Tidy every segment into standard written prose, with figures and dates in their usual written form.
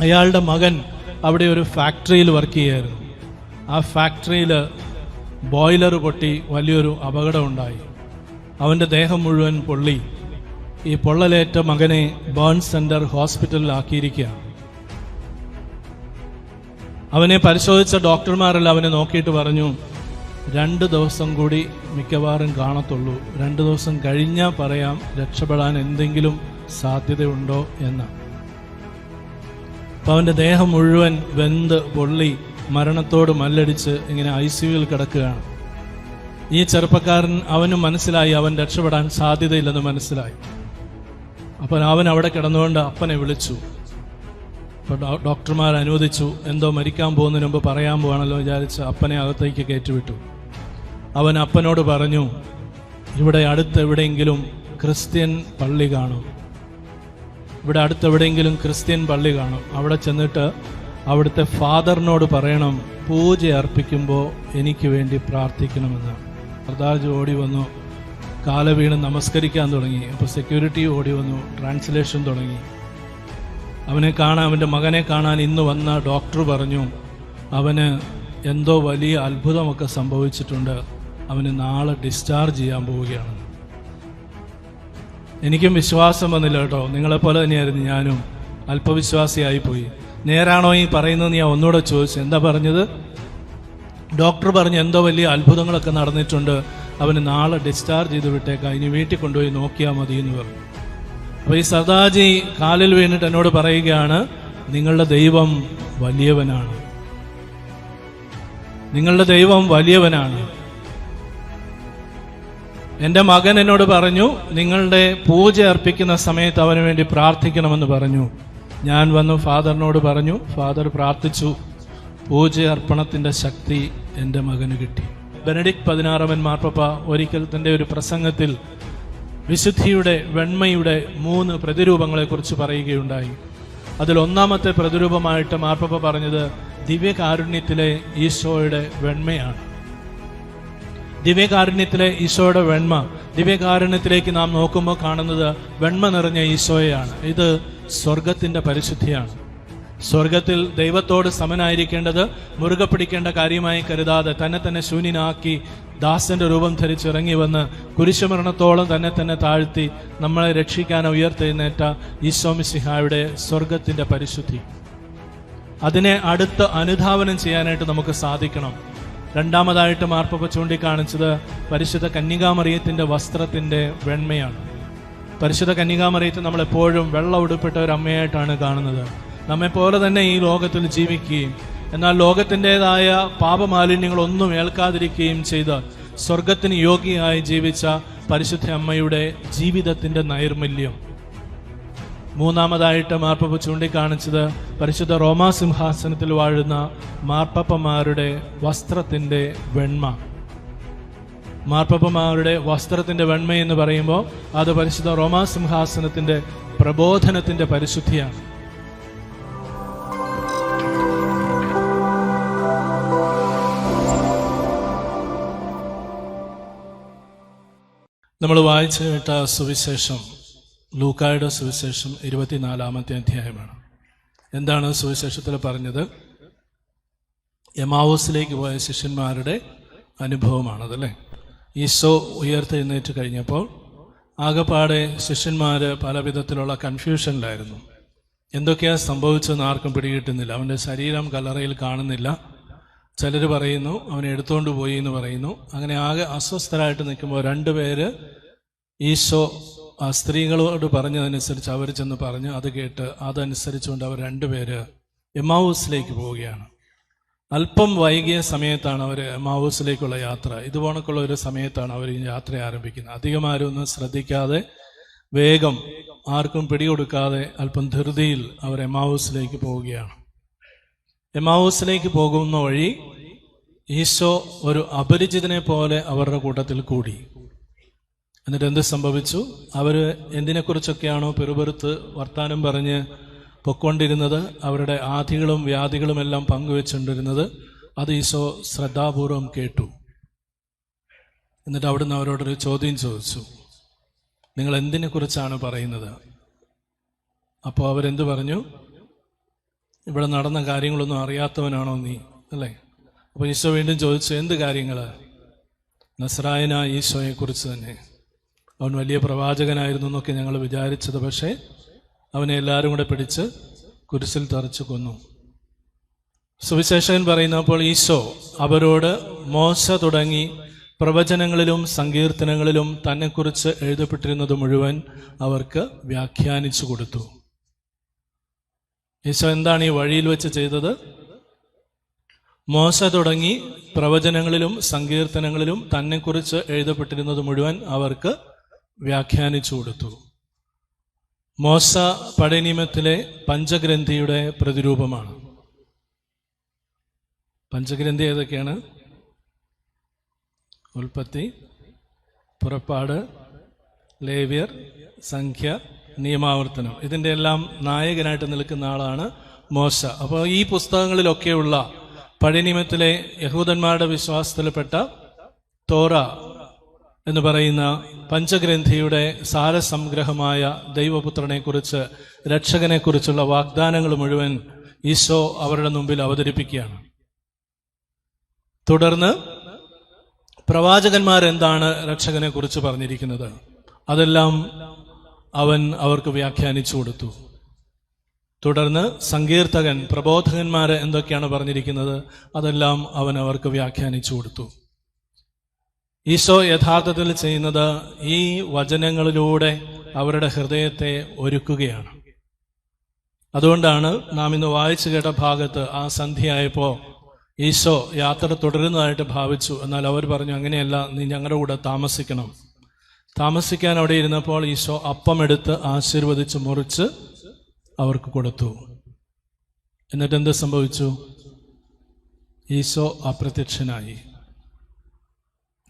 അയാളുടെ മകൻ അവിടെ ഒരു ഫാക്ടറിയിൽ വർക്ക് ചെയ്യുമായിരുന്നു. ആ ഫാക്ടറിയിൽ ബോയിലർ പൊട്ടി വലിയൊരു അപകടം ഉണ്ടായി. അവൻ്റെ ദേഹം മുഴുവൻ പൊള്ളി. ഈ പൊള്ളലേറ്റ മകനെ ബേൺ സെന്റർ ഹോസ്പിറ്റലിൽ ആക്കിയിരിക്കുകയാണ്. അവനെ പരിശോധിച്ച ഡോക്ടർമാരെല്ലാം അവനെ നോക്കിയിട്ട് പറഞ്ഞു, 2 ദിവസം കൂടി മിക്കവാറും കാണത്തുള്ളൂ, 2 ദിവസം കഴിഞ്ഞാൽ പറയാം രക്ഷപ്പെടാൻ എന്തെങ്കിലും സാധ്യതയുണ്ടോ എന്ന്. അപ്പം അവൻ്റെ ദേഹം മുഴുവൻ വെന്ത് പൊള്ളി മരണത്തോട് മല്ലടിച്ച് ഇങ്ങനെ ICUവിൽ കിടക്കുകയാണ്. ഈ ചെറുപ്പക്കാരൻ, അവനും മനസ്സിലായി അവൻ രക്ഷപ്പെടാൻ സാധ്യതയില്ലെന്ന് മനസ്സിലായി. അപ്പം അവൻ അവിടെ കിടന്നുകൊണ്ട് അപ്പനെ വിളിച്ചു. അപ്പോൾ ഡോക്ടർമാർ അനുവദിച്ചു. എന്തോ മരിക്കാൻ പോകുന്നതിന് മുമ്പ് പറയാൻ പോവാണല്ലോ വിചാരിച്ച് അപ്പനെ അകത്തേക്ക് കയറ്റിവിട്ടു. അവൻ അപ്പനോട് പറഞ്ഞു, ഇവിടെ അടുത്തെവിടെയെങ്കിലും ക്രിസ്ത്യൻ പള്ളി കാണും, ഇവിടെ അടുത്തെവിടെയെങ്കിലും ക്രിസ്ത്യൻ പള്ളി കാണും, അവിടെ ചെന്നിട്ട് അവിടുത്തെ ഫാദറിനോട് പറയണം പൂജ അർപ്പിക്കുമ്പോൾ എനിക്ക് വേണ്ടി പ്രാർത്ഥിക്കണമെന്ന്. സർദാർജി ഓടി വന്നു, കാല വീണ് നമസ്കരിക്കാൻ തുടങ്ങി. അപ്പോൾ സെക്യൂരിറ്റി ഓടി വന്നു, ട്രാൻസ്ലേഷൻ തുടങ്ങി. അവനെ കാണാൻ, അവൻ്റെ മകനെ കാണാൻ ഇന്ന് വന്ന ഡോക്ടർ പറഞ്ഞു അവന് എന്തോ വലിയ അത്ഭുതമൊക്കെ സംഭവിച്ചിട്ടുണ്ട്, അവന് നാളെ ഡിസ്ചാർജ് ചെയ്യാൻ പോവുകയാണ്. എനിക്കും വിശ്വാസം വന്നില്ല കേട്ടോ, നിങ്ങളെപ്പോലെ തന്നെയായിരുന്നു ഞാനും. അല്പവിശ്വാസിയായിപ്പോയി. നേരാണോ ഈ പറയുന്നത് ഞാൻ ഒന്നുകൂടെ ചോദിച്ചു. എന്താ പറഞ്ഞത്? ഡോക്ടർ പറഞ്ഞു എന്തോ വലിയ അത്ഭുതങ്ങളൊക്കെ നടന്നിട്ടുണ്ട്, അവന് നാളെ ഡിസ്ചാർജ് ചെയ്ത് വിട്ടേക്കാം, ഇനി വീട്ടിൽ കൊണ്ടുപോയി നോക്കിയാൽ മതി എന്ന് പറഞ്ഞു. അപ്പോൾ ഈ സർദാർജി കാലിൽ വീണിട്ട് എന്നോട് പറയുകയാണ്, നിങ്ങളുടെ ദൈവം വലിയവനാണ്, നിങ്ങളുടെ ദൈവം വലിയവനാണ്. എൻ്റെ മകൻ എന്നോട് പറഞ്ഞു നിങ്ങളുടെ പൂജ അർപ്പിക്കുന്ന സമയത്ത് അവന് വേണ്ടി പ്രാർത്ഥിക്കണമെന്ന് പറഞ്ഞു. ഞാൻ വന്നു ഫാദറിനോട് പറഞ്ഞു, ഫാദർ പ്രാർത്ഥിച്ചു, പൂജ അർപ്പണത്തിൻ്റെ ശക്തി എൻ്റെ മകന് കിട്ടി. ബെനഡിക്ട് 16 മാർപ്പാപ്പ ഒരിക്കൽ തൻ്റെ ഒരു പ്രസംഗത്തിൽ വിശുദ്ധിയുടെ വെണ്മയുടെ 3 പ്രതിരൂപങ്ങളെക്കുറിച്ച് പറയുകയുണ്ടായി. അതിൽ ഒന്നാമത്തെ പ്രതിരൂപമായിട്ട് മാർപ്പാപ്പ പറഞ്ഞത് ദിവ്യകാരുണ്യത്തിലെ ഈശോയുടെ വെണ്മയാണ്. ദിവ്യകാരുണ്യത്തിലെ ഈശോയുടെ വെണ്മ, ദിവ്യകാരുണ്യത്തിലേക്ക് നാം നോക്കുമ്പോൾ കാണുന്നത് വെണ്മ നിറഞ്ഞ ഈശോയെയാണ്. ഇത് സ്വർഗത്തിൻ്റെ പരിശുദ്ധിയാണ്. സ്വർഗത്തിൽ ദൈവത്തോട് സമനായിരിക്കേണ്ടത് മുറുകെ പിടിക്കേണ്ട കാര്യമായി കരുതാതെ തന്നെ തന്നെ ശൂന്യനാക്കി ദാസന്റെ രൂപം ധരിച്ചിറങ്ങി വന്ന് കുരിശുമരണത്തോളം തന്നെ തന്നെ താഴ്ത്തി നമ്മളെ രക്ഷിക്കാൻ ഉയർത്തെഴുന്നേറ്റ ഈശോ മിശിഹായുടെ സ്വർഗത്തിൻ്റെ പരിശുദ്ധി, അതിനെ അടുത്ത് അനുധാവനം ചെയ്യാനായിട്ട് നമുക്ക് സാധിക്കണം. രണ്ടാമതായിട്ട് മാർപ്പാപ്പ ചൂണ്ടിക്കാണിച്ചത് പരിശുദ്ധ കന്യകാമറിയത്തിൻ്റെ വസ്ത്രത്തിൻ്റെ വെണ്മയാണ്. പരിശുദ്ധ കന്യകാമറിയത്തെ നമ്മളെപ്പോഴും വെള്ള ഉടുപ്പിട്ട ഒരു അമ്മയായിട്ടാണ് കാണുന്നത്. നമ്മെപ്പോലെ തന്നെ ഈ ലോകത്തിൽ ജീവിക്കുകയും എന്നാൽ ലോകത്തിൻ്റെതായ പാപമാലിന്യങ്ങളൊന്നും ഏൽക്കാതിരിക്കുകയും ചെയ്ത് സ്വർഗത്തിന് യോഗ്യയായി ജീവിച്ച പരിശുദ്ധ അമ്മയുടെ ജീവിതത്തിൻ്റെ നൈർമല്യം. മൂന്നാമതായിട്ട് മാർപ്പാപ്പ ചൂണ്ടിക്കാണിച്ചത് പരിശുദ്ധ റോമാ സിംഹാസനത്തിൽ വാഴുന്ന മാർപ്പാപ്പമാരുടെ വസ്ത്രത്തിൻ്റെ വെണ്മ. മാർപ്പാപ്പമാരുടെ വസ്ത്രത്തിൻ്റെ വെണ്മ എന്ന് പറയുമ്പോൾ അത് പരിശുദ്ധ റോമാ സിംഹാസനത്തിൻ്റെ പ്രബോധനത്തിൻ്റെ പരിശുദ്ധിയാണ്. നമ്മൾ വായിച്ചു കേട്ട സുവിശേഷം ലൂക്കായുടെ സുവിശേഷം 24-ാമത്തെ അധ്യായമാണ്. എന്താണ് സുവിശേഷത്തിൽ പറഞ്ഞത്? എമാവൂസിലേക്ക് പോയ ശിഷ്യന്മാരുടെ അനുഭവമാണതല്ലേ. ഈശോ ഉയർത്തെഴുന്നേറ്റ് കഴിഞ്ഞപ്പോൾ ആകെപ്പാടെ ശിഷ്യന്മാർ പല വിധത്തിലുള്ള കൺഫ്യൂഷനിലായിരുന്നു. എന്തൊക്കെയാണ് സംഭവിച്ചതെന്ന് ആർക്കും പിടികിട്ടുന്നില്ല. അവൻ്റെ ശരീരം കല്ലറയിൽ കാണുന്നില്ല. ചിലർ പറയുന്നു അവനെ എടുത്തുകൊണ്ട് പോയി എന്ന് പറയുന്നു. അങ്ങനെ ആകെ അസ്വസ്ഥരായിട്ട് നിൽക്കുമ്പോൾ 2 പേര് ഈശോ ആ സ്ത്രീകളോട് പറഞ്ഞതനുസരിച്ച് അവർ ചെന്ന് പറഞ്ഞ് അത് കേട്ട് അതനുസരിച്ചുകൊണ്ട് അവർ 2 പേര് എമാവൂസിലേക്ക് പോവുകയാണ്. അല്പം വൈകിയ സമയത്താണ് അവർ എമാവൂസിലേക്കുള്ള യാത്ര. ഇതുപോണക്കുള്ള ഒരു സമയത്താണ് അവർ ഈ യാത്ര ആരംഭിക്കുന്നത്. അധികം ആരും ഒന്നും ശ്രദ്ധിക്കാതെ വേഗം ആർക്കും പിടികൊടുക്കാതെ അല്പം ധൃതിയിൽ അവർ എമാവൂസിലേക്ക് പോവുകയാണ്. എമാവൂസിലേക്ക് പോകുന്ന വഴി ഈശോ ഒരു അപരിചിതനെ പോലെ അവരുടെ കൂട്ടത്തിൽ കൂടി. എന്നിട്ട് എന്ത് സംഭവിച്ചു? അവർ എന്തിനെക്കുറിച്ചൊക്കെയാണോ പെറുപെറുത്ത് വർത്താനം പറഞ്ഞ് പൊക്കൊണ്ടിരുന്നത്, അവരുടെ ആധികളും വ്യാധികളും എല്ലാം പങ്കുവെച്ചുകൊണ്ടിരുന്നത്, അത് ഈശോ ശ്രദ്ധാപൂർവം കേട്ടു. എന്നിട്ട് അവിടുന്ന് അവരോടൊരു ചോദ്യം ചോദിച്ചു, നിങ്ങൾ എന്തിനെക്കുറിച്ചാണ് പറയുന്നത്? അപ്പോൾ അവരെന്ത് പറഞ്ഞു? ഇവിടെ നടന്ന കാര്യങ്ങളൊന്നും അറിയാത്തവനാണോ നീ, അല്ലേ? അപ്പോൾ ഈശോ വീണ്ടും ചോദിച്ചു, എന്ത് കാര്യങ്ങൾ? നസ്രായനായ ഈശോയെക്കുറിച്ച് തന്നെ. അവൻ വലിയ പ്രവാചകനായിരുന്നു എന്നൊക്കെ ഞങ്ങൾ വിചാരിച്ചത്, പക്ഷേ അവനെ എല്ലാവരും കൂടെ പിടിച്ച് കുരിശിൽ തറച്ചു കൊന്നു. സുവിശേഷകൻ പറയുന്നപ്പോൾ ഈശോ അവരോട് മോശ തുടങ്ങി പ്രവചനങ്ങളിലും സങ്കീർത്തനങ്ങളിലും തന്നെക്കുറിച്ച് എഴുതപ്പെട്ടിരുന്നത് മുഴുവൻ അവർക്ക് വ്യാഖ്യാനിച്ചു കൊടുത്തു. ഈശോ എന്താണ് ഈ വഴിയിൽ വെച്ച് ചെയ്തത്? മോശ തുടങ്ങി പ്രവചനങ്ങളിലും സങ്കീർത്തനങ്ങളിലും തന്നെക്കുറിച്ച് എഴുതപ്പെട്ടിരുന്നത് മുഴുവൻ അവർക്ക് വ്യാഖ്യാനിച്ചു കൊടുത്തു. മോശ പഴയ നിയമത്തിലെ പഞ്ചഗ്രന്ഥിയുടെ പ്രതിരൂപമാണ്. പഞ്ചഗ്രന്ഥി ഏതൊക്കെയാണ്? ഉൽപ്പത്തി, പുറപ്പാട്, ലേവ്യർ, സംഖ്യ, നിയമാവർത്തനം. ഇതിൻ്റെ എല്ലാം നായകനായിട്ട് നിൽക്കുന്ന ആളാണ് മോശ. അപ്പോൾ ഈ പുസ്തകങ്ങളിലൊക്കെയുള്ള പഴയ നിയമത്തിലെ യഹൂദന്മാരുടെ വിശ്വാസത്തിൽപ്പെട്ട തോറ എന്ന് പറയുന്ന പഞ്ചഗ്രന്ഥിയുടെ സാരസംഗ്രഹമായ ദൈവപുത്രനെക്കുറിച്ച്, രക്ഷകനെക്കുറിച്ചുള്ള വാഗ്ദാനങ്ങൾ മുഴുവൻ ഈശോ അവരുടെ മുമ്പിൽ അവതരിപ്പിക്കുകയാണ്. തുടർന്ന് പ്രവാചകന്മാരെന്താണ് രക്ഷകനെക്കുറിച്ച് പറഞ്ഞിരിക്കുന്നത്, അതെല്ലാം അവൻ അവർക്ക് വ്യാഖ്യാനിച്ചു കൊടുത്തു. തുടർന്ന് സങ്കീർത്തകൻ, പ്രബോധകന്മാർ എന്തൊക്കെയാണ് പറഞ്ഞിരിക്കുന്നത്, അതെല്ലാം അവൻ അവർക്ക് വ്യാഖ്യാനിച്ചു കൊടുത്തു. ഈശോ യഥാർത്ഥത്തിൽ ചെയ്യുന്നത് ഈ വചനങ്ങളിലൂടെ അവരുടെ ഹൃദയത്തെ ഒരുക്കുകയാണ്. അതുകൊണ്ടാണ് നാം ഇന്ന് വായിച്ചു കേട്ട ഭാഗത്ത് ആ സന്ധ്യയായപ്പോൾ ഈശോ യാത്ര തുടരുന്നതായിട്ട് ഭാവിച്ചു. എന്നാൽ അവർ പറഞ്ഞു, അങ്ങനെയല്ല, നീ ഞങ്ങളുടെ കൂടെ താമസിക്കണം. താമസിക്കാൻ അവിടെ ഇരുന്നപ്പോൾ ഈശോ അപ്പമെടുത്ത് ആശീർവദിച്ച് മുറിച്ച് അവർക്ക് കൊടുത്തു. എന്നിട്ട് എന്ത് സംഭവിച്ചു? ഈശോ അപ്രത്യക്ഷനായി.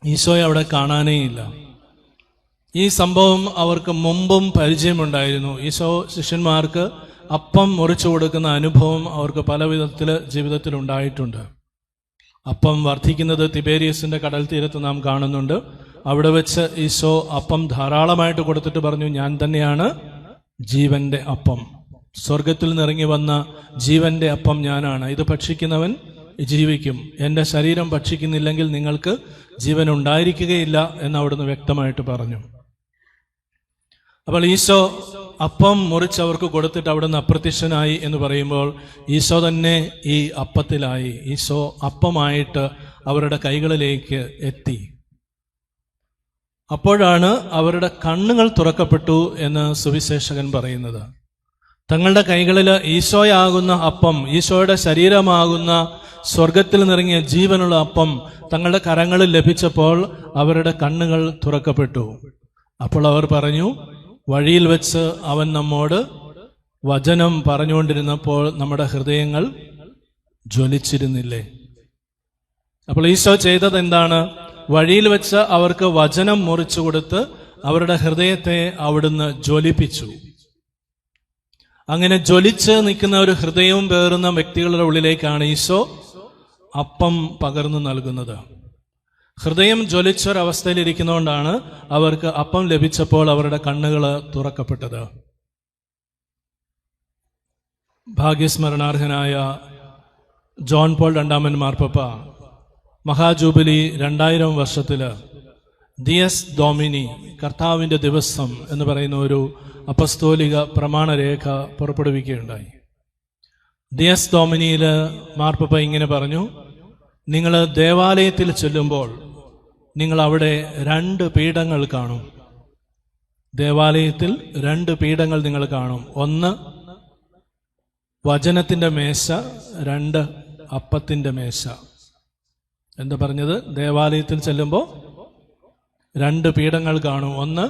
ഈശോയെ അവിടെ കാണാനേയില്ല. ഈ സംഭവം അവർക്ക് മുമ്പും പരിചയമുണ്ടായിരുന്നു. ഈശോ ശിഷ്യന്മാർക്ക് അപ്പം മുറിച്ചു കൊടുക്കുന്ന അനുഭവം അവർക്ക് പല വിധത്തിൽ ജീവിതത്തിൽ ഉണ്ടായിട്ടുണ്ട്. അപ്പം വർദ്ധിക്കുന്നത് തിബേരിയസിന്റെ കടൽ തീരത്ത് നാം കാണുന്നുണ്ട്. അവിടെ വെച്ച് ഈശോ അപ്പം ധാരാളമായിട്ട് കൊടുത്തിട്ട് പറഞ്ഞു, ഞാൻ തന്നെയാണ് ജീവന്റെ അപ്പം. സ്വർഗത്തിൽ നിന്നിറങ്ങി വന്ന ജീവന്റെ അപ്പം ഞാനാണ്. ഇത് ഭക്ഷിക്കുന്നവൻ ജീവിക്കും. എൻ്റെ ശരീരം ഭക്ഷിക്കുന്നില്ലെങ്കിൽ നിങ്ങൾക്ക് ജീവൻ ഉണ്ടായിരിക്കുകയില്ല എന്ന് അവിടുന്ന് വ്യക്തമായിട്ട് പറഞ്ഞു. അപ്പോൾ ഈശോ അപ്പം മുറിച്ചവർക്ക് കൊടുത്തിട്ട് അവിടുന്ന് അപ്രത്യക്ഷനായി എന്ന് പറയുമ്പോൾ ഈശോ തന്നെ ഈ അപ്പത്തിലായി. ഈശോ അപ്പമായിട്ട് അവരുടെ കൈകളിലേക്ക് എത്തി. അപ്പോഴാണ് അവരുടെ കണ്ണുകൾ തുറക്കപ്പെട്ടു എന്ന് സുവിശേഷകൻ പറയുന്നത്. തങ്ങളുടെ കൈകളിൽ ഈശോയാകുന്ന അപ്പം, ഈശോയുടെ ശരീരമാകുന്ന സ്വർഗത്തിൽ നിറങ്ങിയ ജീവനുള്ള അപ്പം തങ്ങളുടെ കരങ്ങളിൽ ലഭിച്ചപ്പോൾ അവരുടെ കണ്ണുകൾ തുറക്കപ്പെട്ടു. അപ്പോൾ അവർ പറഞ്ഞു, വഴിയിൽ വെച്ച് അവൻ നമ്മോട് വചനം പറഞ്ഞുകൊണ്ടിരുന്നപ്പോൾ നമ്മുടെ ഹൃദയങ്ങൾ ജ്വലിച്ചിരുന്നില്ലേ? അപ്പോൾ ഈശോ ചെയ്തത് എന്താണ്? വഴിയിൽ വെച്ച് അവർക്ക് വചനം മുറിച്ചു കൊടുത്ത് അവരുടെ ഹൃദയത്തെ അവിടുന്ന് ജ്വലിപ്പിച്ചു. അങ്ങനെ ജ്വലിച്ച് നിൽക്കുന്ന ഒരു ഹൃദയവും പേറുന്ന വ്യക്തികളുടെ ഉള്ളിലേക്കാണ് ഈശോ അപ്പം പകർന്നു നൽകുന്നത്. ഹൃദയം ജ്വലിച്ചൊരവസ്ഥയിലിരിക്കുന്നതുകൊണ്ടാണ് അവർക്ക് അപ്പം ലഭിച്ചപ്പോൾ അവരുടെ കണ്ണുകൾ തുറക്കപ്പെട്ടത്. ഭാഗ്യസ്മരണാർഹനായ ജോൺ പോൾ രണ്ടാമൻ മാർപ്പാപ്പ മഹാജൂബിലി 2000 വർഷത്തില് ദിയസ് ഡോമിനി, കർത്താവിൻ്റെ ദിവസം എന്ന് പറയുന്ന ഒരു അപ്പസ്തോലിക പ്രമാണരേഖ പുറപ്പെടുവിക്കുകയുണ്ടായി. ദിയസ് ഡോമിനിയിൽ മാർപ്പാപ്പ ഇങ്ങനെ പറഞ്ഞു, നിങ്ങൾ ദേവാലയത്തിൽ ചെല്ലുമ്പോൾ നിങ്ങൾ അവിടെ 2 പീഠങ്ങൾ കാണും. ദേവാലയത്തിൽ 2 പീഠങ്ങൾ നിങ്ങൾ കാണും. ഒന്ന് വചനത്തിൻ്റെ മേശ, 2 അപ്പത്തിൻ്റെ മേശ. എന്താ പറഞ്ഞത്? ദേവാലയത്തിൽ ചെല്ലുമ്പോൾ 2 പീഠങ്ങൾ കാണും. ഒന്ന്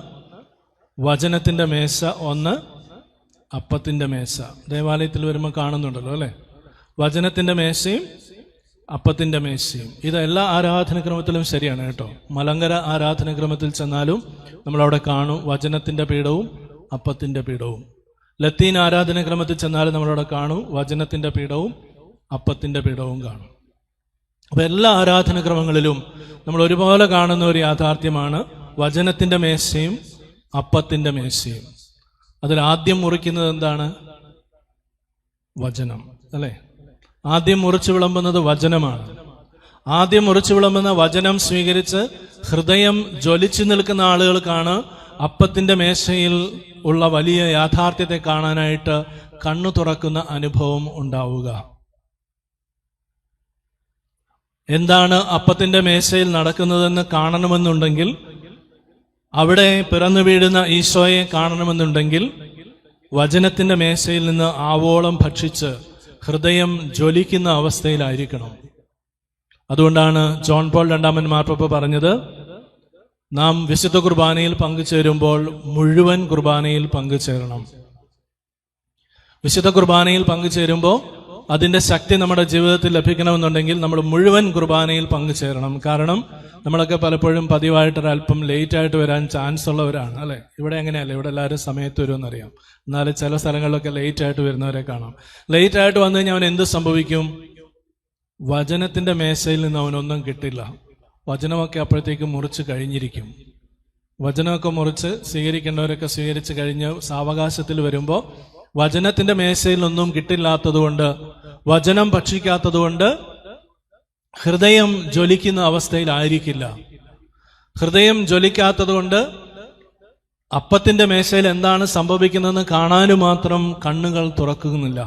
വചനത്തിൻ്റെ മേശ, ഒന്ന് അപ്പത്തിൻ്റെ മേശ. ദേവാലയത്തിൽ വരുമ്പോൾ കാണുന്നുണ്ടല്ലോ അല്ലേ? വചനത്തിൻ്റെ മേശയും അപ്പത്തിൻ്റെ മേശയും. ഇത് എല്ലാ ആരാധനക്രമത്തിലും ശരിയാണ് കേട്ടോ. മലങ്കര ആരാധനക്രമത്തിൽ ചെന്നാലും നമ്മളവിടെ കാണും വചനത്തിൻ്റെ പീഠവും അപ്പത്തിൻ്റെ പീഠവും. ലത്തീൻ ആരാധനക്രമത്തിൽ ചെന്നാലും നമ്മളവിടെ കാണും വചനത്തിൻ്റെ പീഠവും അപ്പത്തിൻ്റെ പീഠവും കാണും. അപ്പോൾ എല്ലാ ആരാധനക്രമങ്ങളിലും നമ്മൾ ഒരുപോലെ കാണുന്ന ഒരു യാഥാർത്ഥ്യമാണ് വചനത്തിൻ്റെ മേശയും അപ്പത്തിൻ്റെ മേശയും. അതിൽ ആദ്യം മുറിക്കുന്നത് എന്താണ്? വചനം, അല്ലേ? ആദ്യം മുറിച്ചു വിളമ്പുന്നത് വചനമാണ്. ആദ്യം മുറിച്ചു വിളമ്പുന്ന വചനം സ്വീകരിച്ച് ഹൃദയം ജ്വലിച്ചു നിൽക്കുന്ന ആളുകൾക്കാണ് അപ്പത്തിന്റെ മേശയിൽ ഉള്ള വലിയ യാഥാർത്ഥ്യത്തെ കാണാനായിട്ട് കണ്ണു തുറക്കുന്ന അനുഭവം ഉണ്ടാവുക. എന്താണ് അപ്പത്തിന്റെ മേശയിൽ നടക്കുന്നതെന്ന് കാണണമെന്നുണ്ടെങ്കിൽ, അവിടെ പിറന്നു വീഴുന്ന ഈശോയെ കാണണമെന്നുണ്ടെങ്കിൽ, വചനത്തിന്റെ മേശയിൽ നിന്ന് ആവോളം ഭക്ഷിച്ച് ഹൃദയം ജ്വലിക്കുന്ന അവസ്ഥയിലായിരിക്കണം. അതുകൊണ്ടാണ് ജോൺ പോൾ രണ്ടാമൻ മാർപ്പാപ്പ പറഞ്ഞത്, നാം വിശുദ്ധ കുർബാനയിൽ പങ്കുചേരുമ്പോൾ മുഴുവൻ കുർബാനയിൽ പങ്കുചേരണം. വിശുദ്ധ കുർബാനയിൽ പങ്കുചേരുമ്പോൾ അതിന്റെ ശക്തി നമ്മുടെ ജീവിതത്തിൽ ലഭിക്കണമെന്നുണ്ടെങ്കിൽ നമ്മൾ മുഴുവൻ കുർബാനയിൽ പങ്കുചേരണം. കാരണം നമ്മളൊക്കെ പലപ്പോഴും പതിവായിട്ടൊരല്പം ലേറ്റായിട്ട് വരാൻ ചാൻസ് ഉള്ളവരാണ്, അല്ലെ? ഇവിടെ എങ്ങനെയല്ല, ഇവിടെ എല്ലാവരും സമയത്ത് വരുമെന്നറിയാം. എന്നാലും ചില സ്ഥലങ്ങളിലൊക്കെ ലേറ്റായിട്ട് വരുന്നവരെ കാണാം. ലേറ്റായിട്ട് വന്നു കഴിഞ്ഞാൽ അവൻ എന്ത് സംഭവിക്കും? വചനത്തിന്റെ മേശയിൽ നിന്ന് അവനൊന്നും കിട്ടില്ല. വചനമൊക്കെ അപ്പോഴത്തേക്ക് മുറിച്ച് കഴിഞ്ഞിരിക്കും. വചനമൊക്കെ മുറിച്ച് സ്വീകരിക്കേണ്ടവരൊക്കെ സ്വീകരിച്ച് കഴിഞ്ഞ് സാവകാശത്തിൽ വരുമ്പോൾ വചനത്തിന്റെ മേശയിൽ ഒന്നും കിട്ടില്ലാത്തതുകൊണ്ട്, വചനം ഭക്ഷിക്കാത്തതുകൊണ്ട് ഹൃദയം ജ്വലിക്കുന്ന അവസ്ഥയിലായിരിക്കില്ല. ഹൃദയം ജ്വലിക്കാത്തതുകൊണ്ട് അപ്പത്തിന്റെ മേശയിൽ എന്താണ് സംഭവിക്കുന്നതെന്ന് കാണാനും മാത്രം കണ്ണുകൾ തുറക്കുന്നില്ല.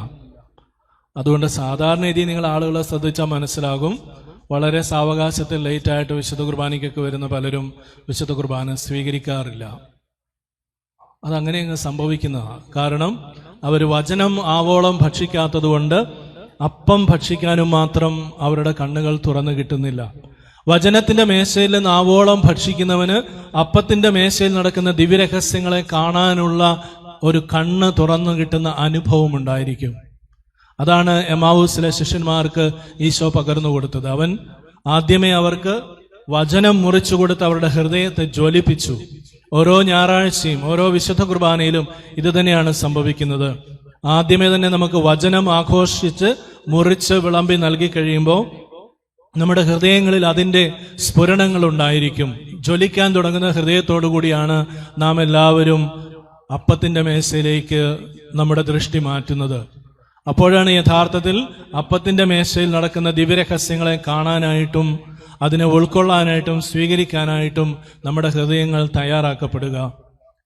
അതുകൊണ്ട് സാധാരണ രീതി നിങ്ങൾ ആളുകളെ ശ്രദ്ധിച്ചാൽ മനസ്സിലാകും, വളരെ സാവകാശത്തിൽ ലേറ്റായിട്ട് വിശുദ്ധ കുർബാനയ്ക്കൊക്കെ വരുന്ന പലരും വിശുദ്ധ കുർബാന സ്വീകരിക്കാറില്ല. അതങ്ങനെ അങ്ങ് സംഭവിക്കുന്നതാണ്. കാരണം അവർ വചനം ആവോളം ഭക്ഷിക്കാത്തതുകൊണ്ട് അപ്പം ഭക്ഷിക്കാനും മാത്രം അവരുടെ കണ്ണുകൾ തുറന്നു കിട്ടുന്നില്ല. വചനത്തിന്റെ മേശയിൽ നിന്ന് ആവോളം ഭക്ഷിക്കുന്നവന് അപ്പത്തിന്റെ മേശയിൽ നടക്കുന്ന ദിവ്യരഹസ്യങ്ങളെ കാണാനുള്ള ഒരു കണ്ണ് തുറന്നു കിട്ടുന്ന അനുഭവം ഉണ്ടായിരിക്കും. അതാണ് എമാവൂസിലെ ശിഷ്യന്മാർക്ക് ഈശോ പകർന്നു കൊടുത്തത്. അവൻ ആദ്യമേ അവർക്ക് വചനം മുറിച്ചു കൊടുത്ത് അവരുടെ ഹൃദയത്തെ ജ്വലിപ്പിച്ചു. ഓരോ ഞായറാഴ്ചയും ഓരോ വിശുദ്ധ കുർബാനയിലും ഇത് തന്നെയാണ് സംഭവിക്കുന്നത്. ആദ്യമേ തന്നെ നമുക്ക് വചനം ആഘോഷിച്ച് മുറിച്ച് വിളമ്പി നൽകി കഴിയുമ്പോൾ നമ്മുടെ ഹൃദയങ്ങളിൽ അതിൻ്റെ സ്ഫുരണങ്ങൾ ഉണ്ടായിരിക്കും. ജ്വലിക്കാൻ തുടങ്ങുന്ന ഹൃദയത്തോടു കൂടിയാണ് നാം എല്ലാവരും അപ്പത്തിന്റെ മേശയിലേക്ക് നമ്മുടെ ദൃഷ്ടി മാറ്റുന്നത്. അപ്പോഴാണ് യഥാർത്ഥത്തിൽ അപ്പത്തിന്റെ മേശയിൽ നടക്കുന്ന ദിവ്യരഹസ്യങ്ങളെ കാണാനായിട്ടും അതിനെ ഉൾക്കൊള്ളാനായിട്ടും സ്വീകരിക്കാനായിട്ടും നമ്മുടെ ഹൃദയങ്ങൾ തയ്യാറാക്കപ്പെടുക.